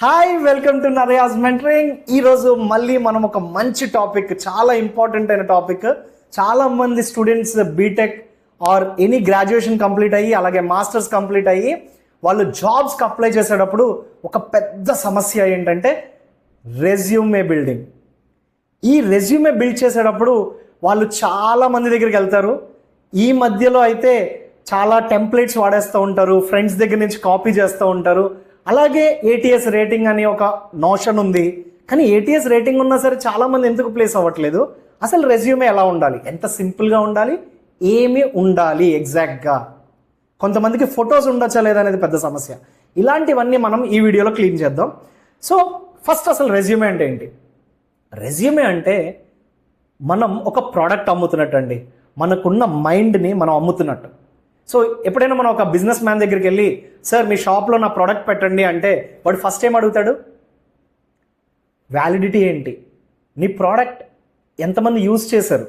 Hi, welcome to Narayaz mentoring. ఈరోజు మళ్ళీ మనం ఒక మంచి టాపిక్, చాలా ఇంపార్టెంట్ అయిన టాపిక్. చాలా మంది students BTech or any graduation complete అయ్యి అలాగే మాస్టర్స్ కంప్లీట్ అయ్యి వాళ్ళు జాబ్స్కి అప్లై చేసేటప్పుడు ఒక పెద్ద సమస్య ఏంటంటే రెజ్యూమే బిల్డింగ్. ఈ రెజ్యూమే బిల్డ్ చేసేటప్పుడు వాళ్ళు చాలా మంది దగ్గరికి వెళ్తారు. ఈ మధ్యలో అయితే చాలా టెంప్లెట్స్ వాడేస్తూ ఉంటారు, ఫ్రెండ్స్ దగ్గర నుంచి కాపీ చేస్తూ ఉంటారు. అలాగే ఏటీఎస్ రేటింగ్ అని ఒక నోషన్ ఉంది. కానీ ఏటీఎస్ రేటింగ్ ఉన్నా సరే చాలామంది ఎందుకు ప్లేస్ అవ్వట్లేదు? అసలు రెజ్యూమే ఎలా ఉండాలి, ఎంత సింపుల్గా ఉండాలి, ఏమి ఉండాలి ఎగ్జాక్ట్గా? కొంతమందికి ఫొటోస్ ఉండొచ్చా లేదా అనేది పెద్ద సమస్య. ఇలాంటివన్నీ మనం ఈ వీడియోలో క్లీన్ చేద్దాం. సో ఫస్ట్ అసలు రెజ్యూమే అంటే ఏంటి? రెజ్యూమే అంటే మనం ఒక ప్రోడక్ట్ అమ్ముతున్నట్టు అండి. మనకున్న మైండ్ని మనం అమ్ముతున్నట్టు. సో ఎప్పుడైనా మనం ఒక బిజినెస్ మ్యాన్ దగ్గరికి వెళ్ళి, సార్ మీ షాప్లో నా ప్రోడక్ట్ పెట్టండి అంటే వాడు ఫస్ట్ ఏం అడుగుతాడు? వ్యాలిడిటీ ఏంటి, నీ ప్రోడక్ట్ ఎంతమంది యూజ్ చేశారు,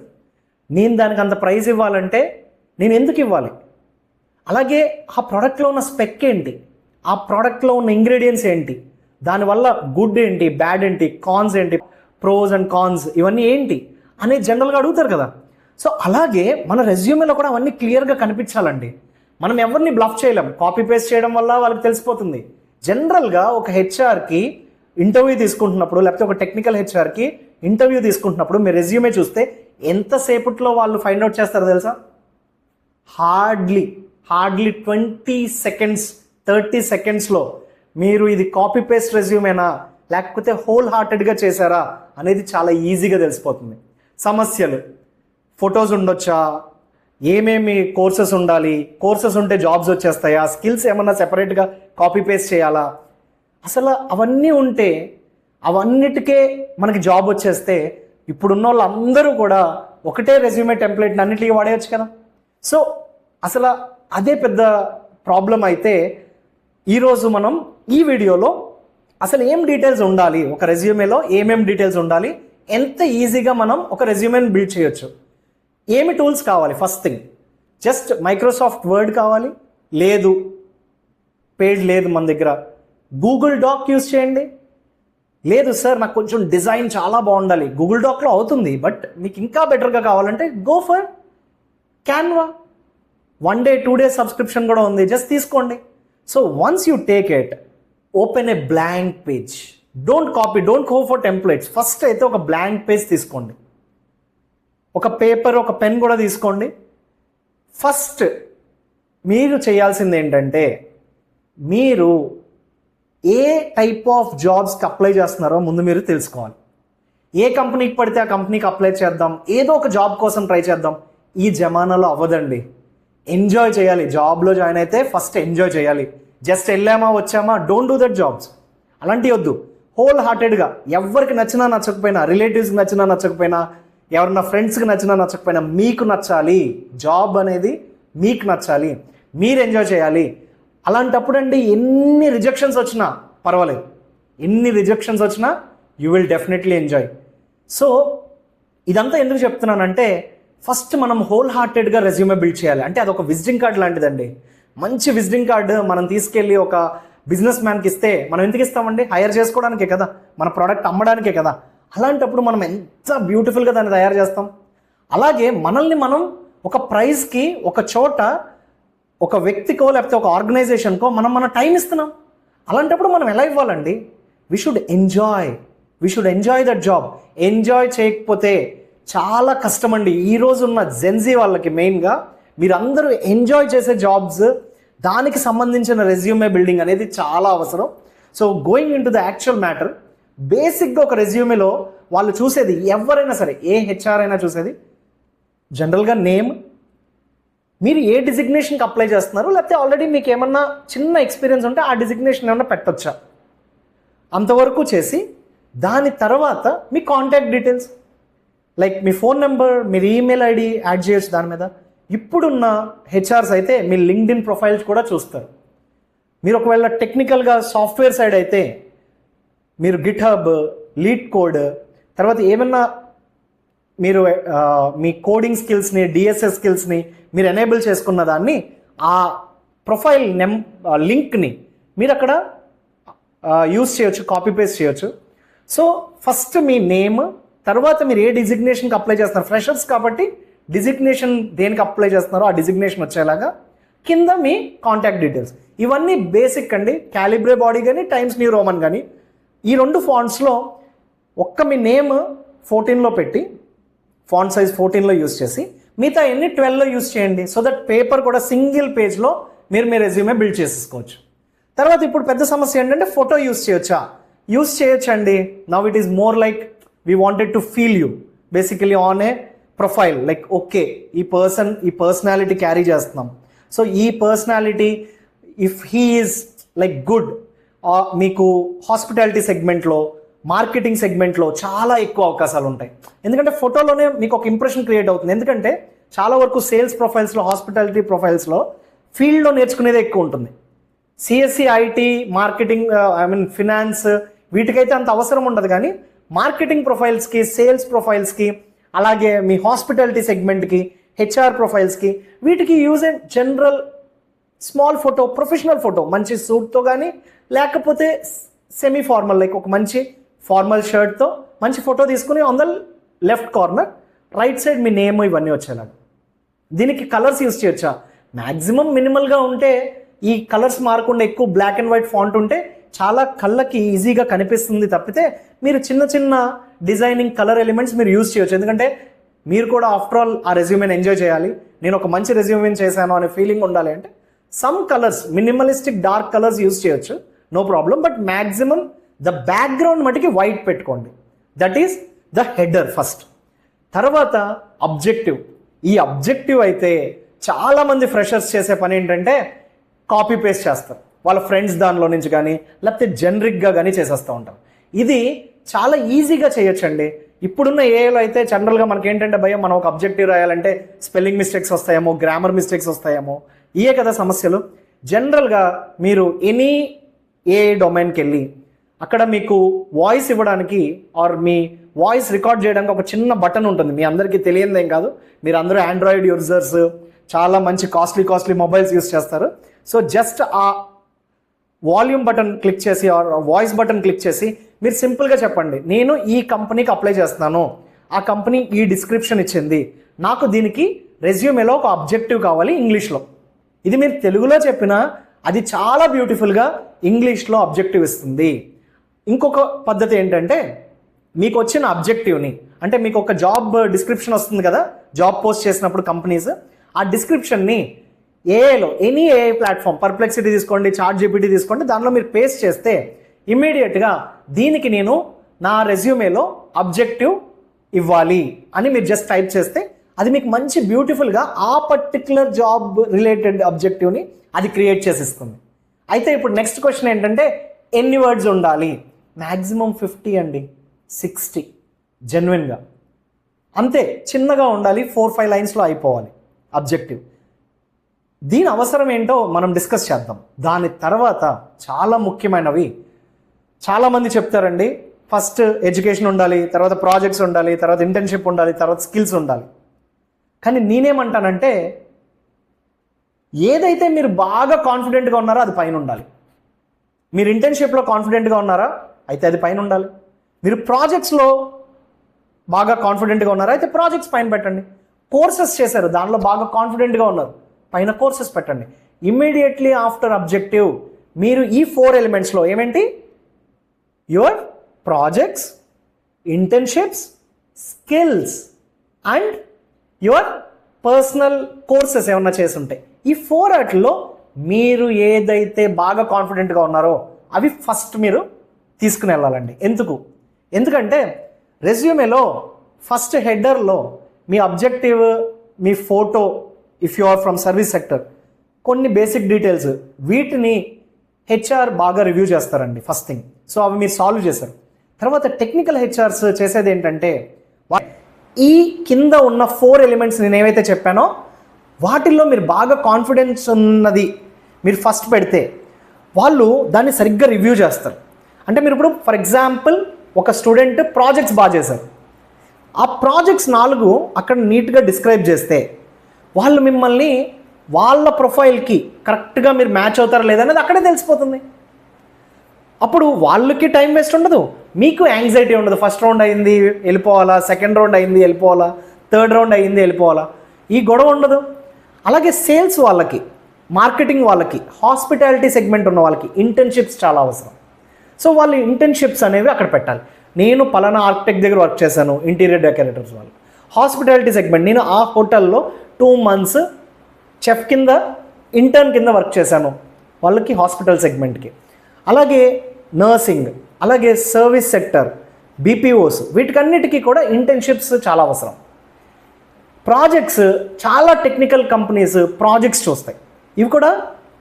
నేను దానికి అంత ప్రైస్ ఇవ్వాలంటే నేను ఎందుకు ఇవ్వాలి? అలాగే ఆ ప్రోడక్ట్లో ఉన్న స్పెక్ ఏంటి, ఆ ప్రోడక్ట్లో ఉన్న ఇంగ్రీడియంట్స్ ఏంటి, దానివల్ల గుడ్ ఏంటి, బ్యాడ్ ఏంటి, కాన్స్ ఏంటి, ప్రోస్ అండ్ కాన్స్ ఇవన్నీ ఏంటి అనేది జనరల్గా అడుగుతారు కదా. సో అలాగే మన రెజ్యూమేలో కూడా అవన్నీ క్లియర్గా కనిపించాలండి. మనం ఎవరిని బ్లఫ్ చేయలేం. కాపీ పేస్ట్ చేయడం వల్ల వాళ్ళకి తెలిసిపోతుంది. జనరల్గా ఒక హెచ్ఆర్కి ఇంటర్వ్యూ తీసుకుంటున్నప్పుడు, లేకపోతే ఒక టెక్నికల్ హెచ్ఆర్కి ఇంటర్వ్యూ తీసుకుంటున్నప్పుడు మీ రెజ్యూమే చూస్తే ఎంతసేపట్లో వాళ్ళు ఫైండ్ అవుట్ చేస్తారో తెలుసా? హార్డ్లీ 20 సెకండ్స్ 30 సెకండ్స్లో మీరు ఇది కాపీ పేస్ట్ రెజ్యూమేనా లేకపోతే హోల్ హార్టెడ్గా చేశారా అనేది చాలా ఈజీగా తెలిసిపోతుంది. సమస్యలు, ఫొటోస్ ఉండొచ్చా, ఏమేమి కోర్సెస్ ఉండాలి, కోర్సెస్ ఉంటే జాబ్స్ వచ్చేస్తాయా, స్కిల్స్ ఏమన్నా సెపరేట్గా కాపీ పేస్ట్ చేయాలా, అసలు అవన్నీ ఉంటే అవన్నిటికే మనకి జాబ్ వచ్చేస్తే ఇప్పుడున్న వాళ్ళందరూ కూడా ఒకటే రెజ్యూమే టెంప్లెట్ని అన్నిటికీ వాడేయచ్చు కదా. సో అసలు అదే పెద్ద ప్రాబ్లం అయితే ఈరోజు మనం ఈ వీడియోలో అసలు ఏం డీటెయిల్స్ ఉండాలి, ఒక రెజ్యూమేలో ఏమేం డీటెయిల్స్ ఉండాలి, ఎంత ఈజీగా మనం ఒక రెజ్యూమేని బిల్డ్ చేయొచ్చు, ఏమి టూల్స్ కావాలి. First thing, just Microsoft word కావాలి, లేదు పేజ్ లేదు మన దగ్గర, గూగుల్ డాక్ యూస్ చేయండి. లేదు సార్ నాకు కొంచెం డిజైన్ చాలా బాగుండాలి, గూగుల్ డాక్లో అవుతుంది, బట్ మీకు ఇంకా బెటర్గా కావాలంటే go for Canva. 1 day 2 days subscription కూడా ఉంది, జస్ట్ తీసుకోండి. So once you take it, open A blank page. Don't copy, don't go for templates. First అయితే ఒక బ్లాంక్ పేజ్ తీసుకోండి, ఒక పేపర్, ఒక పెన్ కూడా తీసుకోండి. ఫస్ట్ మీరు చేయాల్సింది ఏంటంటే, మీరు ఏ టైప్ ఆఫ్ జాబ్స్కి అప్లై చేస్తున్నారో ముందు మీరు తెలుసుకోవాలి. ఏ కంపెనీకి పడితే ఆ కంపెనీకి అప్లై చేద్దాం, ఏదో ఒక జాబ్ కోసం ట్రై చేద్దాం, ఈ జమానాలో అవ్వదండి. ఎంజాయ్ చేయాలి. జాబ్లో జాయిన్ అయితే ఫస్ట్ ఎంజాయ్ చేయాలి. జస్ట్ వెళ్ళామా వచ్చామా, డోంట్ డూ దట్ జాబ్స్. అలాంటివి వద్దు. హోల్ హార్టెడ్గా ఎవరికి నచ్చినా నచ్చకపోయినా, రిలేటివ్స్కి నచ్చినా నచ్చకపోయినా, ఎవరన్నా ఫ్రెండ్స్కి నచ్చినా నచ్చకపోయినా మీకు నచ్చాలి. జాబ్ అనేది మీకు నచ్చాలి, మీరు ఎంజాయ్ చేయాలి. అలాంటప్పుడు అండి ఎన్ని రిజెక్షన్స్ వచ్చినా పర్వాలేదు, ఎన్ని రిజెక్షన్స్ వచ్చినా you will definitely enjoy. So ఇదంతా ఎందుకు చెప్తున్నానంటే, ఫస్ట్ మనం హోల్ హార్టెడ్గా రెజ్యూమే బిల్డ్ చేయాలి. అంటే అదొక విజిటింగ్ కార్డ్ లాంటిదండి. మంచి విజిటింగ్ కార్డు మనం తీసుకెళ్ళి ఒక బిజినెస్ మ్యాన్కి ఇస్తే మనం ఎందుకు ఇస్తామండి? హైర్ చేసుకోవడానికే కదా, మన ప్రోడక్ట్ అమ్మడానికే కదా. అలాంటప్పుడు మనం ఎంత బ్యూటిఫుల్గా దాన్ని తయారు చేస్తాం. అలాగే మనల్ని మనం ఒక ప్రైజ్కి ఒక చోట ఒక వ్యక్తికో లేకపోతే ఒక ఆర్గనైజేషన్కో మనం మన టైం ఇస్తున్నాం. అలాంటప్పుడు మనం ఎలా ఇవ్వాలండి? We should enjoy that job. Enjoy చేయకపోతే చాలా కష్టం అండి. ఈరోజు ఉన్న జెన్జీ వాళ్ళకి మెయిన్గా మీరందరూ ఎంజాయ్ చేసే జాబ్స్, దానికి సంబంధించిన రెజ్యూమే బిల్డింగ్ అనేది చాలా అవసరం. So going in to the actual matter, బేసిక్గా ఒక రెజ్యూమేలో వాళ్ళు చూసేది, ఎవరైనా సరే ఏ హెచ్ఆర్ అయినా చూసేది జనరల్గా నేమ్, మీరు ఏ డిజిగ్నేషన్కి అప్లై చేస్తున్నారు, లేకపోతే ఆల్రెడీ మీకు ఏమన్నా చిన్న ఎక్స్పీరియన్స్ ఉంటే ఆ డిజిగ్నేషన్ ఏమన్నా పెట్టొచ్చా, అంతవరకు చేసి దాని తర్వాత మీ కాంటాక్ట్ డీటెయిల్స్ లైక్ మీ ఫోన్ నెంబర్, మీరు ఈమెయిల్ ఐడి యాడ్ చేయొచ్చు దాని మీద. ఇప్పుడున్న హెచ్ఆర్స్ అయితే మీ లింక్డ్ఇన్ ప్రొఫైల్స్ కూడా చూస్తారు. మీరు ఒకవేళ టెక్నికల్గా సాఫ్ట్వేర్ సైడ్ అయితే మీరు గిట్హబ్, లీడ్ కోడ్, తర్వాత ఏమన్నా మీరు మీ కోడింగ్ స్కిల్స్ని, డిఎస్ఎస్ స్కిల్స్ని మీరు ఎనేబుల్ చేసుకున్న దాన్ని, ఆ ప్రొఫైల్ లింక్ని మీరు అక్కడ యూస్ చేయొచ్చు, కాపీ పేస్ట్ చేయొచ్చు. సో ఫస్ట్ మీ నేమ్, తర్వాత మీరు ఏ డిజిగ్నేషన్కి అప్లై చేస్తున్నారు, ఫ్రెషర్స్ కాబట్టి డిజిగ్నేషన్ దేనికి అప్లై చేస్తున్నారో ఆ డిజిగ్నేషన్ వచ్చేలాగా కింద మీ కాంటాక్ట్ డీటెయిల్స్. ఇవన్నీ బేసిక్ అండి. క్యాలిబ్రే బాడీ కానీ టైమ్స్ న్యూ రోమన్ కానీ ఈ 2 ఫాంట్స్లో ఒక్క మీ నేమ్ 14లో పెట్టి ఫాంట్ సైజ్ 14లో యూస్ చేసి మిగతా ఎన్ని 12లో యూస్ చేయండి. సో దట్ పేపర్ కూడా సింగిల్ పేజ్లో మీరు మీ రెజ్యూమే బిల్డ్ చేసేసుకోవచ్చు. తర్వాత ఇప్పుడు పెద్ద సమస్య ఏంటంటే ఫోటో యూస్ చేయొచ్చా? యూస్ చేయొచ్చండి. Now it is more like we wanted to feel you basically on a profile, like okay ఈ పర్సనాలిటీ క్యారీ చేస్తున్నాం. సో ఈ personality if he is like good, మీకు హాస్పిటాలిటీ సెగ్మెంట్లో, మార్కెటింగ్ సెగ్మెంట్లో చాలా ఎక్కువ అవకాశాలు ఉంటాయి. ఎందుకంటే ఫోటోలోనే మీకు ఒక ఇంప్రెషన్ క్రియేట్ అవుతుంది. ఎందుకంటే చాలా వరకు సేల్స్ ప్రొఫైల్స్లో, హాస్పిటాలిటీ ప్రొఫైల్స్లో ఫీల్డ్లో నేర్చుకునేదే ఎక్కువ ఉంటుంది. సిఎస్సి, ఐటీ, మార్కెటింగ్, ఫినాన్స్ వీటికైతే అంత అవసరం ఉండదు. కానీ మార్కెటింగ్ ప్రొఫైల్స్కి, సేల్స్ ప్రొఫైల్స్కి, అలాగే మీ హాస్పిటాలిటీ సెగ్మెంట్కి, హెచ్ఆర్ ప్రొఫైల్స్కి వీటికి use and general small photo, professional photo మంచి సూట్తో కానీ లేకపోతే సెమీ ఫార్మల్ లైక్ ఒక మంచి ఫార్మల్ షర్ట్తో మంచి ఫోటో తీసుకుని on the left corner right side me name ఇవన్నీ వచ్చేలాగా. దీనికి కలర్స్ యూజ్ చేయొచ్చా? మ్యాక్సిమం మినిమల్గా ఉంటే, ఈ కలర్స్ మారకుండా ఎక్కువ బ్లాక్ అండ్ వైట్ ఫాంట్ ఉంటే చాలా కళ్ళకి ఈజీగా కనిపిస్తుంది తప్పితే మీరు చిన్న చిన్న డిజైనింగ్ కలర్ ఎలిమెంట్స్ మీరు యూజ్ చేయొచ్చు. ఎందుకంటే మీరు కూడా ఆఫ్టర్ ఆల్ ఆ రెజ్యూమేని ఎంజాయ్ చేయాలి, నేను ఒక మంచి రెజ్యూమేని చేశాను అనే ఫీలింగ్ ఉండాలి. అంటే some colours, minimalistic dark colours use చేయొచ్చు, no problem. But maximum the background మటుకి వైట్ పెట్టుకోండి. That is the header first. తర్వాత అబ్జెక్టివ్. ఈ అబ్జెక్టివ్ అయితే చాలామంది ఫ్రెషర్స్ చేసే పని ఏంటంటే కాపీ పేస్ట్ చేస్తారు, వాళ్ళ ఫ్రెండ్స్ దానిలో నుంచి కానీ లేకపోతే జనరిక్గా కానీ చేసేస్తూ ఉంటారు. ఇది చాలా ఈజీగా చేయొచ్చండి. ఇప్పుడున్న ఏఐలో అయితే జనరల్గా మనకి ఏంటంటే భయం, మనం ఒక అబ్జెక్టివ్ రాయాలంటే స్పెల్లింగ్ మిస్టేక్స్ వస్తాయేమో, గ్రామర్ మిస్టేక్స్ వస్తాయేమో, ఇయే కదా సమస్యలు. జనరల్గా మీరు ఎనీ ఏఐ డొమైన్కి వెళ్ళి అక్కడ మీకు వాయిస్ ఇవ్వడానికి ఆర్ మీ వాయిస్ రికార్డ్ చేయడానికి ఒక చిన్న బటన్ ఉంటుంది. మీ అందరికీ తెలియదేం కాదు, మీరు అందరూ ఆండ్రాయిడ్ యూజర్స్, చాలా మంచి కాస్ట్లీ మొబైల్స్ యూస్ చేస్తారు. సో జస్ట్ ఆ వాల్యూమ్ బటన్ క్లిక్ చేసి ఆర్ వాయిస్ బటన్ క్లిక్ చేసి మీరు సింపుల్గా చెప్పండి, నేను ఈ కంపెనీకి అప్లై చేస్తున్నాను, ఆ కంపెనీ ఈ డిస్క్రిప్షన్ ఇచ్చింది, నాకు దీనికి రెజ్యూమేలో ఒక అబ్జెక్టివ్ కావాలి ఇంగ్లీష్లో. ఇది మీరు తెలుగులో చెప్పినా అది చాలా బ్యూటిఫుల్గా ఇంగ్లీష్లో అబ్జెక్టివ్ ఇస్తుంది. ఇంకొక పద్ధతి ఏంటంటే మీకు వచ్చిన అబ్జెక్టివ్ని, అంటే మీకు ఒక జాబ్ డిస్క్రిప్షన్ వస్తుంది కదా జాబ్ పోస్ట్ చేసినప్పుడు కంపెనీస్, ఆ డిస్క్రిప్షన్ని ఏఐలో ఎనీ ఏఐ ప్లాట్ఫామ్, పర్ప్లెక్సిటీ తీసుకోండి, చాట్ జీపీటీ తీసుకోండి, దానిలో మీరు పేస్ట్ చేస్తే ఇమ్మీడియట్గా దీనికి నేను నా రెజ్యూమేలో అబ్జెక్టివ్ ఇవ్వాలి అని మీరు జస్ట్ టైప్ చేస్తే అది మీకు మంచి బ్యూటిఫుల్గా ఆ పర్టిక్యులర్ జాబ్ రిలేటెడ్ అబ్జెక్టివ్ని అది క్రియేట్ చేసిస్తుంది. అయితే ఇప్పుడు నెక్స్ట్ క్వశ్చన్ ఏంటంటే ఎన్ని వర్డ్స్ ఉండాలి? మ్యాక్సిమం 50 అండి, 60 జెన్యున్గా అంతే, చిన్నగా ఉండాలి, 4-5 లైన్స్లో అయిపోవాలి అబ్జెక్టివ్. దీని అవసరం ఏంటో మనం డిస్కస్ చేద్దాం. దాని తర్వాత చాలా ముఖ్యమైనవి చాలామంది చెప్తారండి, ఫస్ట్ ఎడ్యుకేషన్ ఉండాలి, తర్వాత ప్రాజెక్ట్స్ ఉండాలి, తర్వాత ఇంటర్న్షిప్ ఉండాలి, తర్వాత స్కిల్స్ ఉండాలి. కానీ నేనేమంటానంటే ఏదైతే మీరు బాగా కాన్ఫిడెంట్గా ఉన్నారో అది పైన ఉండాలి. మీరు ఇంటర్న్షిప్లో కాన్ఫిడెంట్గా ఉన్నారా అయితే అది పైన ఉండాలి. మీరు ప్రాజెక్ట్స్లో బాగా కాన్ఫిడెంట్గా ఉన్నారా అయితే ప్రాజెక్ట్స్ పైన పెట్టండి. కోర్సెస్ చేశారు దానిలో బాగా కాన్ఫిడెంట్గా ఉన్నారు, పైన కోర్సెస్ పెట్టండి. ఇమ్మీడియట్లీ ఆఫ్టర్ అబ్జెక్టివ్ మీరు ఈ 4 ఎలిమెంట్స్లో ఏమేంటి, your projects, internships, skills and your personal courses ఏమన్నా చేసి ఉంటాయి, ఈ 4 వాటిల్లో మీరు ఏదైతే బాగా కాన్ఫిడెంట్గా ఉన్నారో అవి ఫస్ట్ మీరు తీసుకుని వెళ్ళాలండి. ఎందుకంటే రెజ్యూమేలో ఫస్ట్ హెడర్లో మీ అబ్జెక్టివ్, మీ photo, if you are from service sector, కొన్ని బేసిక్ డీటెయిల్స్ వీటిని హెచ్ఆర్ బాగా రివ్యూ చేస్తారండి ఫస్ట్ థింగ్. సో అవి మీరు సాల్వ్ చేశారు. తర్వాత టెక్నికల్ హెచ్ఆర్స్ చేసేది ఏంటంటే ఈ కింద ఉన్న 4 ఎలిమెంట్స్ నేను ఏవైతే చెప్పానో వాటిల్లో మీరు బాగా కాన్ఫిడెన్స్ ఉన్నది మీరు ఫస్ట్ పెడితే వాళ్ళు దాన్ని సరిగ్గా రివ్యూ చేస్తారు. అంటే మీరు ఇప్పుడు ఫర్ ఎగ్జాంపుల్ ఒక స్టూడెంట్ ప్రాజెక్ట్స్ బాగా చేశారు, ఆ ప్రాజెక్ట్స్ 4 అక్కడ నీట్గా డిస్క్రైబ్ చేస్తే వాళ్ళు మిమ్మల్ని వాళ్ళ ప్రొఫైల్కి కరెక్ట్గా మీరు మ్యాచ్ అవుతారా లేదనేది అక్కడే తెలిసిపోతుంది. అప్పుడు వాళ్ళకి టైం వేస్ట్ ఉండదు, మీకు యాంగ్జైటీ ఉండదు. ఫస్ట్ రౌండ్ అయింది వెళ్ళిపోవాలా, సెకండ్ రౌండ్ అయింది వెళ్ళిపోవాలా, థర్డ్ రౌండ్ అయింది వెళ్ళిపోవాలా, ఈ గొడవ ఉండదు. అలాగే సేల్స్ వాళ్ళకి, మార్కెటింగ్ వాళ్ళకి, హాస్పిటాలిటీ సెగ్మెంట్ ఉన్న వాళ్ళకి ఇంటర్న్షిప్స్ చాలా అవసరం. సో వాళ్ళు ఇంటర్న్షిప్స్ అనేవి అక్కడ పెట్టాలి. నేను పలానా ఆర్కిటెక్ట్ దగ్గర వర్క్ చేశాను, ఇంటీరియర్ డెకరేటర్స్ వాళ్ళు. హాస్పిటాలిటీ సెగ్మెంట్, నేను ఆ హోటల్లో 2 months చెఫ్ కింద, ఇంటర్న్ కింద వర్క్ చేశాను, వాళ్ళకి హాస్పిటల్ సెగ్మెంట్కి. అలాగే నర్సింగ్, అలాగే సర్వీస్ సెక్టర్, బీపీఓస్, వీటికన్నిటికీ కూడా ఇంటర్న్షిప్స్ చాలా అవసరం. ప్రాజెక్ట్స్, చాలా టెక్నికల్ కంపెనీస్ ప్రాజెక్ట్స్ చూస్తాయి. ఇవి కూడా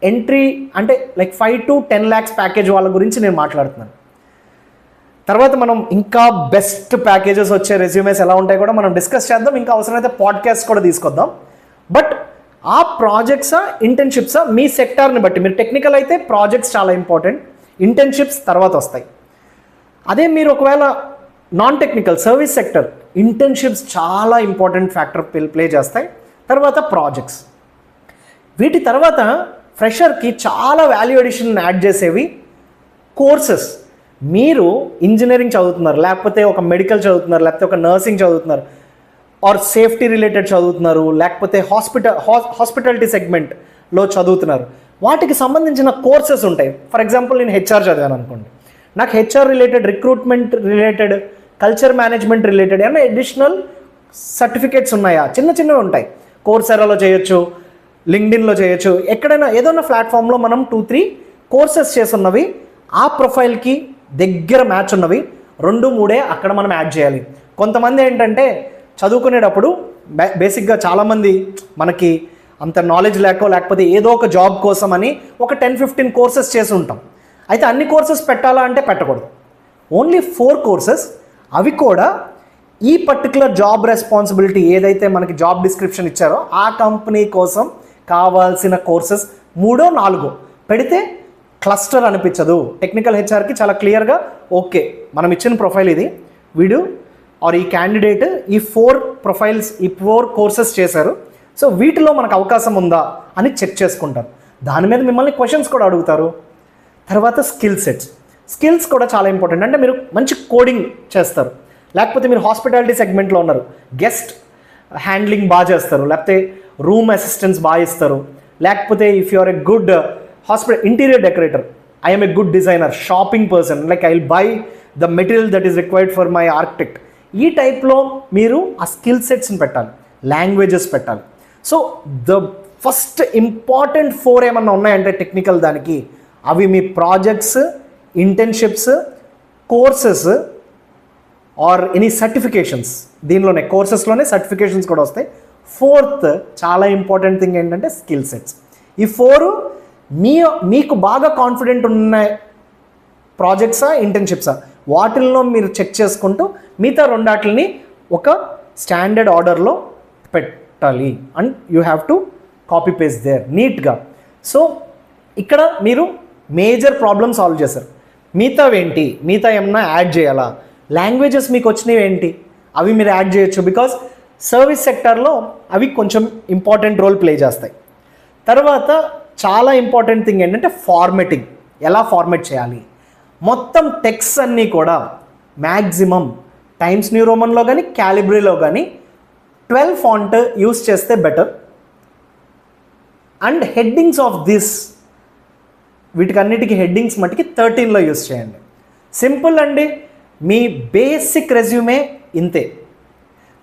ఎంట్రీ అంటే లైక్ 5 to 10 lakhs ప్యాకేజ్ వాళ్ళ గురించి నేను మాట్లాడుతున్నాను. తర్వాత మనం ఇంకా బెస్ట్ ప్యాకేజెస్ వచ్చే రెజ్యూమేస్ ఎలా ఉంటాయి కూడా మనం డిస్కస్ చేద్దాం. ఇంకా అవసరమైతే పాడ్కాస్ట్ కూడా తీసుకొద్దాం. బట్ ఆ ప్రాజెక్ట్సా ఇంటర్న్షిప్సా మీ సెక్టార్ని బట్టి, మీరు టెక్నికల్ అయితే ప్రాజెక్ట్స్ చాలా ఇంపార్టెంట్, ఇంటర్న్షిప్స్ తర్వాత వస్తాయి. అదే మీరు ఒకవేళ non technical service sector, internships చాలా ఇంపార్టెంట్ ఫ్యాక్టర్ ప్లే చేస్తాయి. తర్వాత ప్రాజెక్ట్స్. వీటి తర్వాత ఫ్రెషర్కి చాలా వాల్యూ అడిషన్ యాడ్ చేసేవి కోర్సెస్. మీరు ఇంజనీరింగ్ చదువుతున్నారు, లేకపోతే ఒక మెడికల్ చదువుతున్నారు, లేకపోతే ఒక నర్సింగ్ చదువుతున్నారు, ఆర్ సేఫ్టీ రిలేటెడ్ చదువుతున్నారు, లేకపోతే హాస్పిటాలిటీ సెగ్మెంట్లో చదువుతున్నారు, వాటికి సంబంధించిన కోర్సెస్ ఉంటాయి. ఫర్ ఎగ్జాంపుల్ నేను హెచ్ఆర్ చదివాను అనుకోండి, నాకు HR related, recruitment related, culture management related ఏమైనా అడిషనల్ సర్టిఫికేట్స్ ఉన్నాయా? చిన్న చిన్నవి ఉంటాయి. కోర్సెరాలో చేయొచ్చు, లింక్డ్ఇన్లో చేయొచ్చు, ఎక్కడైనా ఏదైనా ప్లాట్ఫామ్లో మనం 2-3 కోర్సెస్ చేస్తున్నవి, ఆ ప్రొఫైల్కి దగ్గర మ్యాచ్ ఉన్నవి 2-3 అక్కడ మనం యాడ్ చేయాలి. కొంతమంది ఏంటంటే చదువుకునేటప్పుడు బేసిక్గా చాలామంది మనకి అంత నాలెడ్జ్ లేకపోతే ఏదో ఒక జాబ్ కోసం అని ఒక 10-15 కోర్సెస్ చేసి ఉంటాం. అయితే అన్ని కోర్సెస్ పెట్టాలా అంటే పెట్టకూడదు. ఓన్లీ 4 కోర్సెస్, అవి కూడా ఈ పర్టికులర్ జాబ్ రెస్పాన్సిబిలిటీ ఏదైతే మనకి జాబ్ డిస్క్రిప్షన్ ఇచ్చారో ఆ కంపెనీ కోసం కావాల్సిన కోర్సెస్ 3-4 పెడితే క్లస్టర్ అనిపించదు. టెక్నికల్ హెచ్ఆర్కి చాలా క్లియర్గా ఓకే, మనం ఇచ్చిన ప్రొఫైల్ ఇది, వీడు ఆర్ ఈ క్యాండిడేట్ ఈ 4 ప్రొఫైల్స్, ఈ 4 కోర్సెస్ చేశారు, సో వీటిలో మనకు అవకాశం ఉందా అని చెక్ చేసుకుంటారు. దాని మీద మిమ్మల్ని క్వశ్చన్స్ కూడా అడుగుతారు. తర్వాత స్కిల్స్ కూడా చాలా ఇంపార్టెంట్. అంటే మీరు మంచి కోడింగ్ చేస్తారు, లేకపోతే మీరు హాస్పిటాలిటీ సెగ్మెంట్లో ఉన్నారు, గెస్ట్ హ్యాండ్లింగ్ బాగా చేస్తారు, లేకపోతే రూమ్ అసిస్టెన్స్ బాగా ఇస్తారు, లేకపోతే if you are a good hospital interior decorator, I'm a good designer, shopping person, like I will buy the material that is required for my architect, ఈ టైప్లో మీరు ఆ స్కిల్ సెట్స్ని పెట్టాలి, లాంగ్వేజెస్ పెట్టాలి. సో ద ఫస్ట్ ఇంపార్టెంట్ 4 ఏమన్నా ఉన్నాయంటే technical దానికి, అవి మీ projects, internships, courses or any certifications. దీనిలోనే కోర్సెస్లోనే సర్టిఫికేషన్స్ కూడా వస్తాయి. 4th చాలా ఇంపార్టెంట్ థింగ్ ఏంటంటే స్కిల్ సెట్స్. ఈ 4 మీకు బాగా కాన్ఫిడెంట్ ఉన్న ప్రాజెక్ట్సా, ఇంటర్న్షిప్సా, వాటిల్లో మీరు చెక్ చేసుకుంటూ మిగతా 2 ఒక స్టాండర్డ్ ఆర్డర్లో పెట్టాలి. And you have to copy paste there నీట్గా. సో ఇక్కడ మీరు మేజర్ ప్రాబ్లమ్ సాల్వ్ చేశారు. మిగతా ఏమన్నా యాడ్ చేయాలా? లాంగ్వేజెస్ మీకు వచ్చినవి ఏంటి, అవి మీరు యాడ్ చేయొచ్చు. బికాజ్ సర్వీస్ సెక్టార్లో అవి కొంచెం ఇంపార్టెంట్ రోల్ ప్లే చేస్తాయి. తర్వాత చాలా ఇంపార్టెంట్ థింగ్ ఏంటంటే ఫార్మెటింగ్, ఎలా ఫార్మెట్ చేయాలి. మొత్తం టెక్స్ట్ అన్నీ కూడా మ్యాక్సిమం టైమ్స్ న్యూ రోమన్లో కానీ క్యాలిబ్రీలో కానీ 12 ఫాంట్ యూస్ చేస్తే better. And headings of this, వీటికన్నిటికీ హెడ్డింగ్స్ మట్టుకి 13లో యూస్ చేయండి. సింపుల్ అండి, మీ బేసిక్ రెజ్యూమే ఇంతే.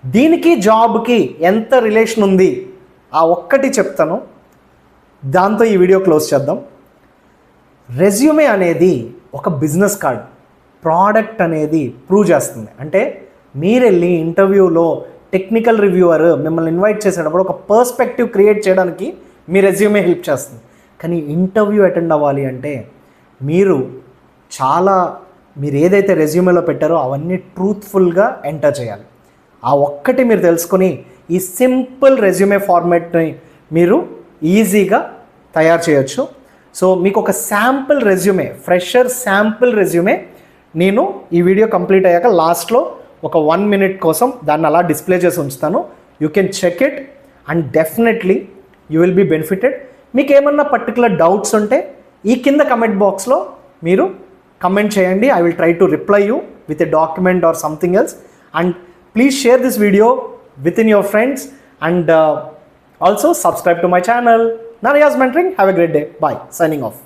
దీనికి జాబ్కి ఎంత రిలేషన్ ఉంది ఆ ఒక్కటి చెప్తాను, దాంతో ఈ వీడియో క్లోజ్ చేద్దాం. రెజ్యూమే అనేది ఒక బిజినెస్ కార్డ్, ప్రోడక్ట్ అనేది ప్రూవ్ చేస్తుంది. అంటే మీరు వెళ్ళి ఇంటర్వ్యూలో టెక్నికల్ రివ్యూవర్ మిమ్మల్ని ఇన్వైట్ చేసేటప్పుడు ఒక పర్స్పెక్టివ్ క్రియేట్ చేయడానికి మీ రెజ్యూమే హెల్ప్ చేస్తుంది. కానీ ఇంటర్వ్యూ అటెండ్ అవ్వాలి అంటే మీరు ఏదైతే రెజ్యూమేలో పెట్టారో అవన్నీ ట్రూత్ఫుల్గా ఎంటర్ చేయాలి. ఆ ఒక్కటి మీరు తెలుసుకొని ఈ సింపుల్ రెజ్యూమే ఫార్మాట్ని మీరు ఈజీగా తయారు చేయొచ్చు. సో మీకు ఒక sample resume, fresher sample resume నేను ఈ వీడియో కంప్లీట్ అయ్యాక లాస్ట్లో ఒక 1 minute కోసం దాన్ని అలా డిస్ప్లే చేసి ఉంచుతాను. You can check it and definitely you will be benefited. మీకు ఏమన్నా పర్టికులర్ డౌట్స్ ఉంటే ఈ కింద కమెంట్ బాక్స్లో మీరు కమెంట్ చేయండి. I will try to reply you with a document or something else. And please share this video with in your friends and also subscribe to my channel. Narayya's Mentoring. Have a great day. Bye. Signing off.